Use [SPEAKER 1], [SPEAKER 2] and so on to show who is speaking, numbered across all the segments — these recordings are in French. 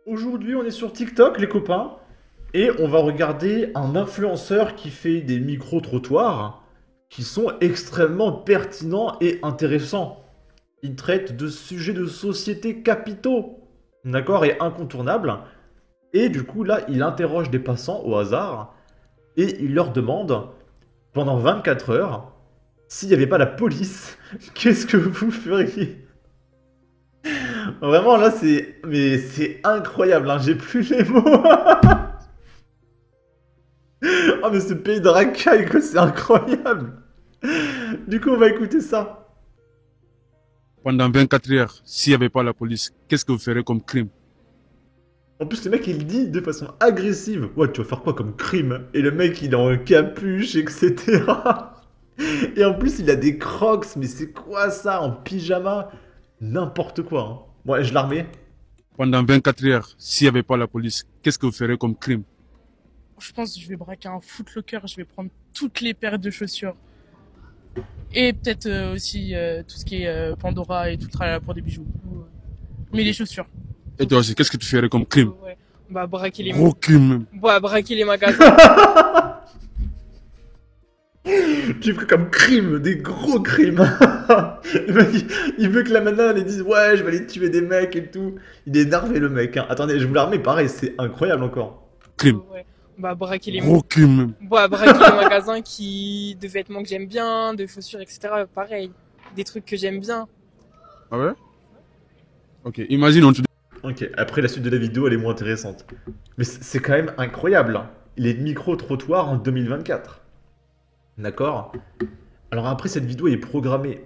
[SPEAKER 1] Aujourd'hui, on est sur TikTok, les copains, et on va regarder un influenceur qui fait des micro-trottoirs qui sont extrêmement pertinents et intéressants. Il traite de sujets de société capitaux, d'accord, et incontournables. Et du coup, là, il interroge des passants au hasard et il leur demande, pendant 24 heures, s'il n'y avait pas la police, qu'est-ce que vous feriez? Vraiment, là, c'est... Mais c'est incroyable, hein, j'ai plus les mots. Oh, mais ce pays de racailles, quoi, c'est incroyable. Du coup, on va écouter ça.
[SPEAKER 2] Pendant 24 heures, s'il n'y avait pas la police, qu'est-ce que vous ferez comme crime?
[SPEAKER 1] En plus, le mec, il dit de façon agressive. Ouais, tu vas faire quoi comme crime? Et le mec, il est en capuche, etc. Et en plus, il a des crocs. Mais c'est quoi ça? En pyjama? N'importe quoi, hein. Bon, je la remets.
[SPEAKER 2] Pendant 24 heures, s'il n'y avait pas la police, qu'est-ce que vous ferez comme crime?
[SPEAKER 3] Je pense que je vais braquer un Footlocker, je vais prendre toutes les paires de chaussures. Et peut-être aussi tout ce qui est Pandora et tout le tralala pour des bijoux. Mais les chaussures.
[SPEAKER 2] Et toi aussi, qu'est-ce que tu ferais comme crime?
[SPEAKER 3] Ouais. Bah,
[SPEAKER 2] Gros crime même.
[SPEAKER 3] braquer les magasins.
[SPEAKER 1] Tu ferais comme crime, des gros crimes. Le mec, il veut que la nana elle dise ouais, je vais aller tuer des mecs et tout. Il est énervé le mec, hein. Attendez, je vous la remets pareil, c'est incroyable encore.
[SPEAKER 2] Crime.
[SPEAKER 3] Ouais. Bah,
[SPEAKER 2] Gros crime même.
[SPEAKER 3] braquer les magasins de vêtements que j'aime bien, de chaussures, etc. Pareil. Des trucs que j'aime bien.
[SPEAKER 2] Ah ouais? Ok, imagine on te dit...
[SPEAKER 1] Ok, après la suite de la vidéo elle est moins intéressante. Mais c'est quand même incroyable, hein. Les micro-trottoirs en 2024. D'accord? Alors après cette vidéo est programmée.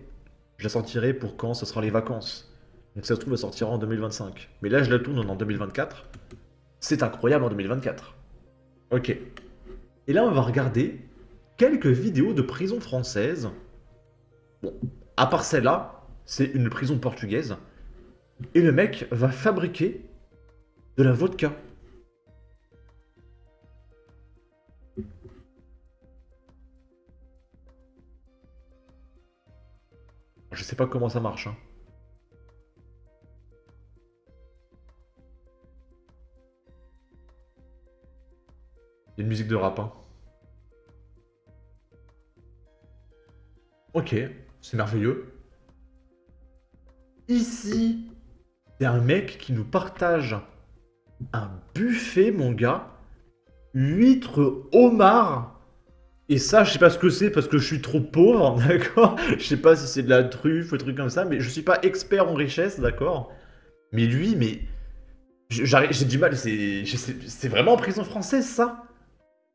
[SPEAKER 1] Je la sortirai pour quand ce sera les vacances. Donc ça se trouve elle sortira en 2025. Mais là je la tourne en 2024. C'est incroyable en 2024. Ok. Et là on va regarder quelques vidéos de prison françaises. Bon, à part celle-là, c'est une prison portugaise. Et le mec va fabriquer de la vodka. Je sais pas comment ça marche, hein. Il y a une musique de rap, hein. Ok, c'est merveilleux. Ici, il y a un mec qui nous partage un buffet, mon gars. Huîtres, homards. Et ça, je sais pas ce que c'est parce que je suis trop pauvre, d'accord? Je sais pas si c'est de la truffe ou des trucs comme ça, mais je suis pas expert en richesse, d'accord? Mais lui, mais... J'ai du mal, c'est vraiment en prison française, ça?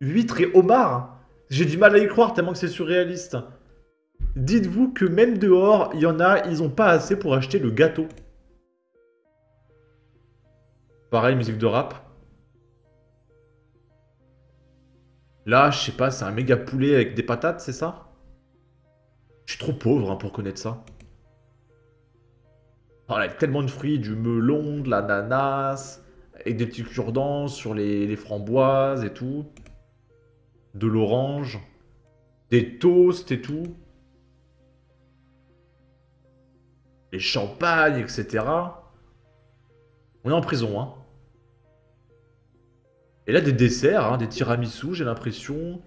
[SPEAKER 1] Huîtres et homards? J'ai du mal à y croire tellement que c'est surréaliste. Dites-vous que même dehors, il y en a, ils ont pas assez pour acheter le gâteau. Pareil, musique de rap. Là, je sais pas, c'est un méga poulet avec des patates, c'est ça? Je suis trop pauvre hein, pour connaître ça. Oh, là, tellement de fruits, du melon, de l'ananas, avec des petits cure-dents sur les framboises et tout. De l'orange, des toasts et tout. Les champagnes, etc. On est en prison, hein. Et là, des desserts, hein, des tiramisu, j'ai l'impression.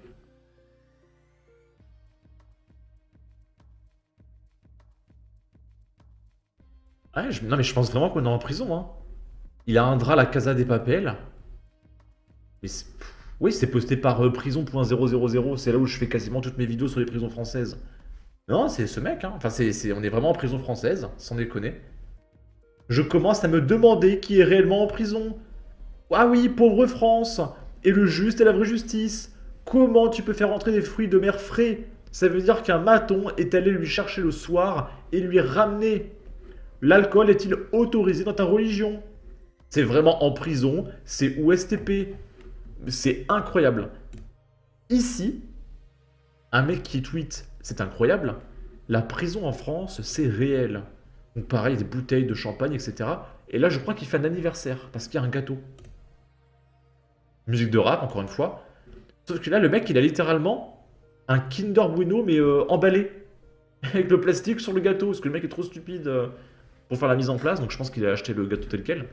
[SPEAKER 1] Ouais, non, mais je pense vraiment qu'on est en prison, hein. Il a un drap à la Casa des Papel. Mais oui, c'est posté par prison.000. C'est là où je fais quasiment toutes mes vidéos sur les prisons françaises. Non, c'est ce mec, hein. Enfin, on est vraiment en prison française, sans déconner. Je commence à me demander qui est réellement en prison. Ah oui, pauvre France. Et le juste et la vraie justice. Comment tu peux faire entrer des fruits de mer frais? Ça veut dire qu'un maton est allé lui chercher le soir et lui ramener. L'alcool est-il autorisé dans ta religion? C'est vraiment en prison, c'est OSTP. C'est incroyable. Ici, un mec qui tweet, c'est incroyable. La prison en France, c'est réel. Donc pareil, des bouteilles de champagne, etc. Et là, je crois qu'il fait un anniversaire, parce qu'il y a un gâteau. Musique de rap, encore une fois. Sauf que là, le mec, il a littéralement un Kinder Bueno, mais emballé. Avec le plastique sur le gâteau, parce que le mec est trop stupide pour faire la mise en place. Donc je pense qu'il a acheté le gâteau tel quel.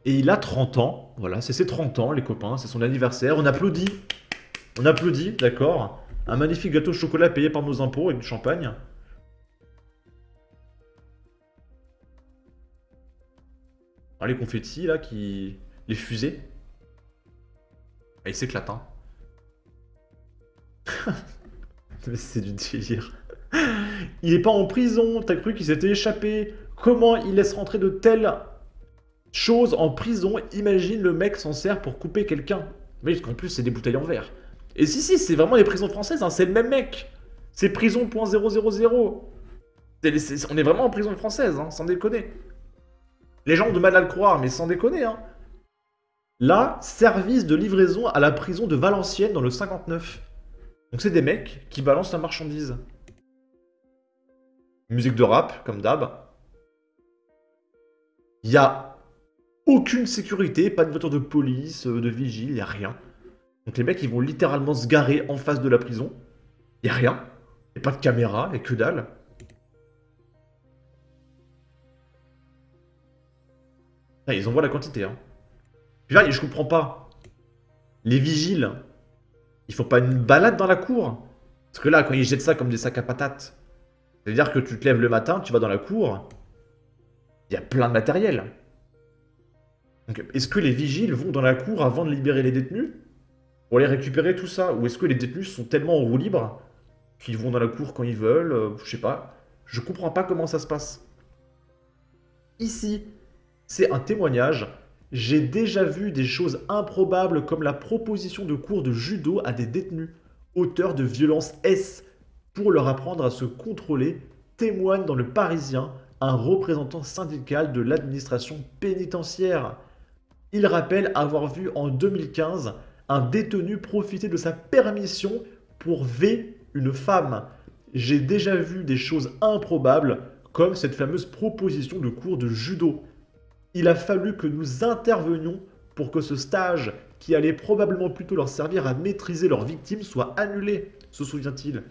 [SPEAKER 1] Et il a 30 ans. Voilà, c'est ses 30 ans, les copains. C'est son anniversaire. On applaudit. On applaudit, d'accord. Un magnifique gâteau au chocolat payé par nos impôts avec du champagne. Ah, les confettis, là, qui... Les fusées. Ah, il s'éclate, hein. Mais c'est du délire. Il est pas en prison. T'as cru qu'il s'était échappé. Comment il laisse rentrer de telles choses en prison? Imagine, le mec s'en sert pour couper quelqu'un. Mais parce qu'en plus, c'est des bouteilles en verre. Et si, c'est vraiment les prisons françaises, hein, c'est le même mec. C'est prison.000. On est vraiment en prison française, hein, sans déconner. Les gens ont de mal à le croire, mais sans déconner, hein. Là, service de livraison à la prison de Valenciennes dans le 59. Donc c'est des mecs qui balancent la marchandise. Musique de rap, comme d'hab. Il y a aucune sécurité, pas de voiture de police, de vigile, il n'y a rien. Donc les mecs, ils vont littéralement se garer en face de la prison. Il n'y a rien. Il n'y a pas de caméra, et que dalle. Ah, ils envoient la quantité, hein. Puis là, je comprends pas. Les vigiles, ils font pas une balade dans la cour? Parce que là, quand ils jettent ça comme des sacs à patates, c'est-à-dire que tu te lèves le matin, tu vas dans la cour, il y a plein de matériel. Donc, est-ce que les vigiles vont dans la cour avant de libérer les détenus pour aller récupérer tout ça? Ou est-ce que les détenus sont tellement en roue libre qu'ils vont dans la cour quand ils veulent? Je sais pas. Je comprends pas comment ça se passe. Ici, c'est un témoignage. J'ai déjà vu des choses improbables comme la proposition de cours de judo à des détenus, auteurs de violences S, pour leur apprendre à se contrôler, témoigne dans Le Parisien un représentant syndical de l'administration pénitentiaire. Il rappelle avoir vu en 2015 un détenu profiter de sa permission pour V une femme. J'ai déjà vu des choses improbables comme cette fameuse proposition de cours de judo. Il a fallu que nous intervenions pour que ce stage, qui allait probablement plutôt leur servir à maîtriser leurs victimes, soit annulé, se souvient-il.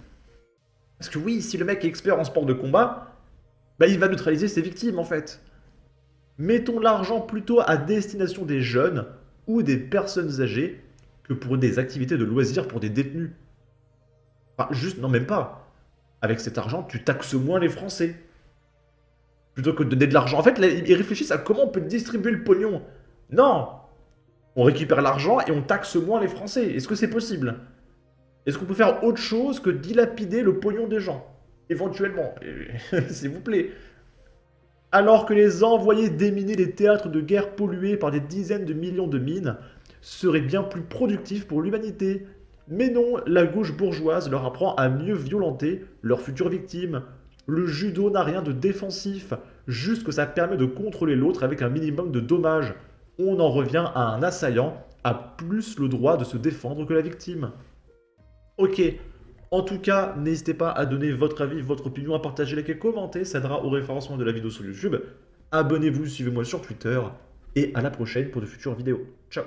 [SPEAKER 1] Parce que oui, si le mec est expert en sport de combat, bah il va neutraliser ses victimes en fait. Mettons l'argent plutôt à destination des jeunes ou des personnes âgées que pour des activités de loisirs pour des détenus. Enfin, juste, non même pas. Avec cet argent, tu taxes moins les Français. Plutôt que de donner de l'argent. En fait, là, ils réfléchissent à comment on peut distribuer le pognon. Non! On récupère l'argent et on taxe moins les Français. Est-ce que c'est possible? Est-ce qu'on peut faire autre chose que dilapider le pognon des gens? Éventuellement. S'il vous plaît. Alors que les envoyer déminer les théâtres de guerre pollués par des dizaines de millions de mines serait bien plus productif pour l'humanité. Mais non, la gauche bourgeoise leur apprend à mieux violenter leurs futures victimes. Le judo n'a rien de défensif, juste que ça permet de contrôler l'autre avec un minimum de dommages. On en revient à un assaillant a plus le droit de se défendre que la victime. Ok, en tout cas, n'hésitez pas à donner votre avis, votre opinion, à partager, liker, commenter, ça aidera au référencement de la vidéo sur YouTube. Abonnez-vous, suivez-moi sur Twitter, et à la prochaine pour de futures vidéos. Ciao!